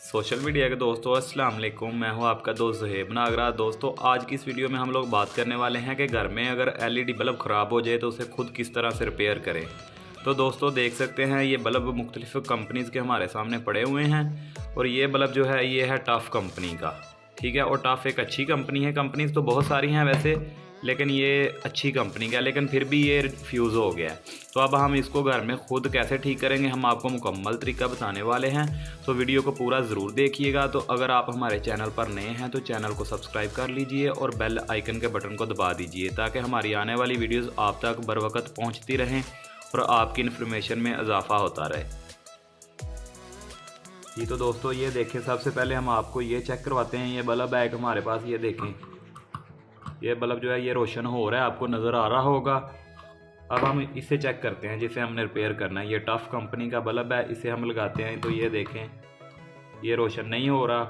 Social media के दोस्तों अस्सलाम वालेकुम। मैं हूं आपका दोस्त ज़ुहैब नागरा। दोस्तों आज की इस वीडियो में हम लोग बात करने वाले हैं कि घर में अगर एलईडी बल्ब ख़राब हो जाए तो उसे खुद किस तरह से रिपेयर करें। तो दोस्तों देख सकते हैं ये बल्ब मुख्तलिफ कंपनीज़ के हमारे सामने पड़े हुए हैं और ये बल्ब जो है ये है टफ कंपनी का, ठीक है। और टफ एक अच्छी कंपनी है। कंपनीज़ तो बहुत सारी हैं वैसे, लेकिन ये अच्छी कंपनी का है, लेकिन फिर भी ये फ्यूज़ हो गया है। तो अब हम इसको घर में खुद कैसे ठीक करेंगे हम आपको मुकम्मल तरीका बताने वाले हैं। तो वीडियो को पूरा ज़रूर देखिएगा। तो अगर आप हमारे चैनल पर नए हैं तो चैनल को सब्सक्राइब कर लीजिए और बेल आइकन के बटन को दबा दीजिए ताकि हमारी आने वाली वीडियोज़ आप तक बर वक्त पहुँचती रहें और आपकी इन्फॉर्मेशन में इजाफ़ा होता रहे। जी तो दोस्तों ये देखें, सबसे पहले हम आपको ये चेक करवाते हैं। ये बल्ब है एक हमारे पास, ये देखें ये बल्ब जो है ये रोशन हो रहा है, आपको नज़र आ रहा होगा। अब हम इसे चेक करते हैं जिसे हमने रिपेयर करना है। ये टफ कंपनी का बल्ब है, इसे हम लगाते हैं तो ये देखें ये रोशन नहीं हो रहा।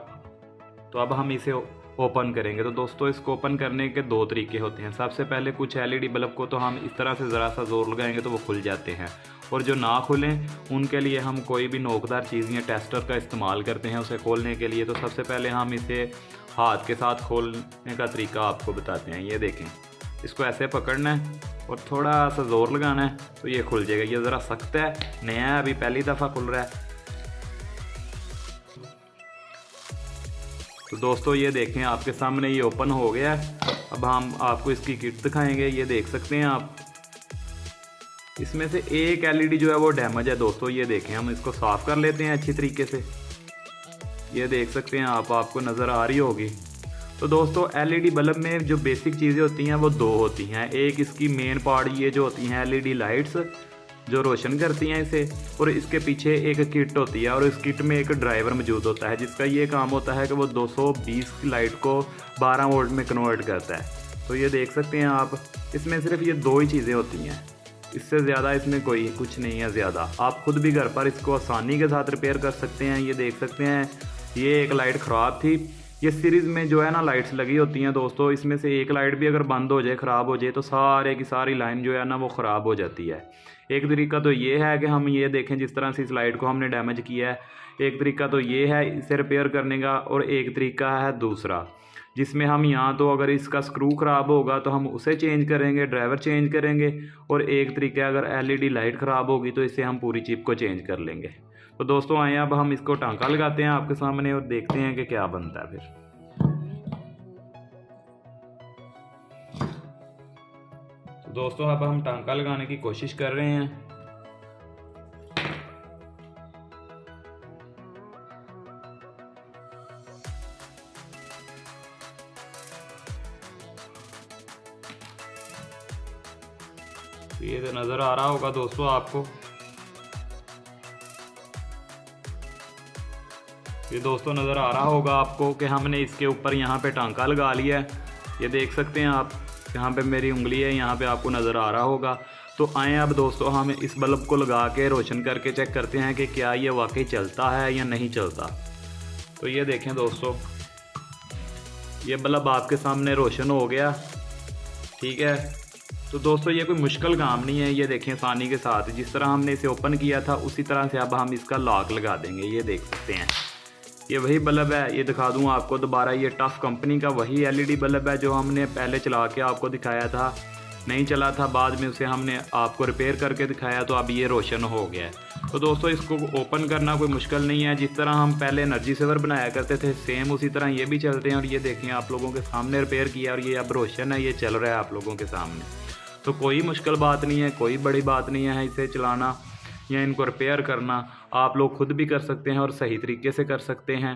तो अब हम इसे ओपन करेंगे। तो दोस्तों इसको ओपन करने के दो तरीके होते हैं। सबसे पहले कुछ एलईडी बल्ब को तो हम इस तरह से ज़रा सा ज़ोर लगाएंगे तो वो खुल जाते हैं, और जो ना खुलें उनके लिए हम कोई भी नोकदार चीज़ या टेस्टर का इस्तेमाल करते हैं उसे खोलने के लिए। तो सबसे पहले हम इसे हाथ के साथ खोलने का तरीका आपको बताते हैं। ये देखें, इसको ऐसे पकड़ना है और थोड़ा सा ज़ोर लगाना है तो ये खुल जाएगा। ये ज़रा सख्त है, नया है, अभी पहली दफ़ा खुल रहा है। तो दोस्तों ये देखें आपके सामने ये ओपन हो गया है। अब हम आपको इसकी किट दिखाएंगे। ये देख सकते हैं आप, इसमें से एक एलईडी जो है वो डैमेज है। दोस्तों ये देखें, हम इसको साफ़ कर लेते हैं अच्छी तरीके से। ये देख सकते हैं आप, आपको नज़र आ रही होगी। तो दोस्तों एलईडी बल्ब में जो बेसिक चीज़ें होती हैं वो दो होती हैं। एक इसकी मेन पार्ट ये जो होती हैं एलईडी लाइट्स जो रोशन करती हैं इसे, और इसके पीछे एक किट होती है और इस किट में एक ड्राइवर मौजूद होता है जिसका ये काम होता है कि वो 220 की लाइट को 12 वोल्ट में कन्वर्ट करता है। तो ये देख सकते हैं आप, इसमें सिर्फ ये दो ही चीज़ें होती हैं, इससे ज़्यादा इसमें कोई कुछ नहीं है ज़्यादा। आप खुद भी घर पर इसको आसानी के साथ रिपेयर कर सकते हैं। ये देख सकते हैं ये एक लाइट ख़राब थी। ये सीरीज़ में जो है ना लाइट्स लगी होती हैं दोस्तों, इसमें से एक लाइट भी अगर बंद हो जाए, ख़राब हो जाए तो सारे की सारी लाइन जो है ना वो ख़राब हो जाती है। एक तरीका तो ये है कि हम ये देखें जिस तरह से इस लाइट को हमने डैमेज किया है, एक तरीका तो ये है इसे रिपेयर करने का, और एक तरीका है दूसरा जिसमें हम यहाँ तो अगर इसका स्क्रू ख़राब होगा तो हम उसे चेंज करेंगे, ड्राइवर चेंज करेंगे, और एक तरीका अगर एलईडी लाइट ख़राब होगी तो इसे हम पूरी चिप को चेंज कर लेंगे। तो दोस्तों आए अब हम इसको टांका लगाते हैं आपके सामने और देखते हैं कि क्या बनता है फिर। तो दोस्तों अब हम टांका लगाने की कोशिश कर रहे हैं। तो ये तो नज़र आ रहा होगा दोस्तों आपको, ये दोस्तों नज़र आ रहा होगा आपको कि हमने इसके ऊपर यहाँ पे टांका लगा लिया है। ये देख सकते हैं आप, यहाँ पे मेरी उंगली है, यहाँ पे आपको नज़र आ रहा होगा। तो आए अब दोस्तों हम इस बल्ब को लगा के रोशन करके चेक करते हैं कि क्या ये वाकई चलता है या नहीं चलता। तो ये देखें दोस्तों, ये बल्ब आपके सामने रोशन हो गया, ठीक है। तो दोस्तों ये कोई मुश्किल काम नहीं है। ये देखें आसानी के साथ जिस तरह हमने इसे ओपन किया था उसी तरह से अब हम इसका लॉक लगा देंगे। ये देख सकते हैं ये वही बल्ब है। ये दिखा दूं आपको दोबारा, ये टफ कंपनी का वही एलईडी बल्ब है जो हमने पहले चला के आपको दिखाया था, नहीं चला था, बाद में उसे हमने आपको रिपेयर करके दिखाया तो अब ये रोशन हो गया है। तो दोस्तों इसको ओपन करना कोई मुश्किल नहीं है। जिस तरह हम पहले एनर्जी सेवर बनाया करते थे सेम उसी तरह ये भी चलते हैं। और ये देखें आप लोगों के सामने रिपेयर किया और ये अब रोशन है, ये चल रहा है आप लोगों के सामने। तो कोई मुश्किल बात नहीं है, कोई बड़ी बात नहीं है इसे चलाना या इनको रिपेयर करना। आप लोग खुद भी कर सकते हैं और सही तरीके से कर सकते हैं।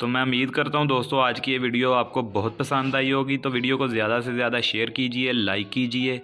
तो मैं उम्मीद करता हूं दोस्तों आज की ये वीडियो आपको बहुत पसंद आई होगी। तो वीडियो को ज़्यादा से ज़्यादा शेयर कीजिए, लाइक कीजिए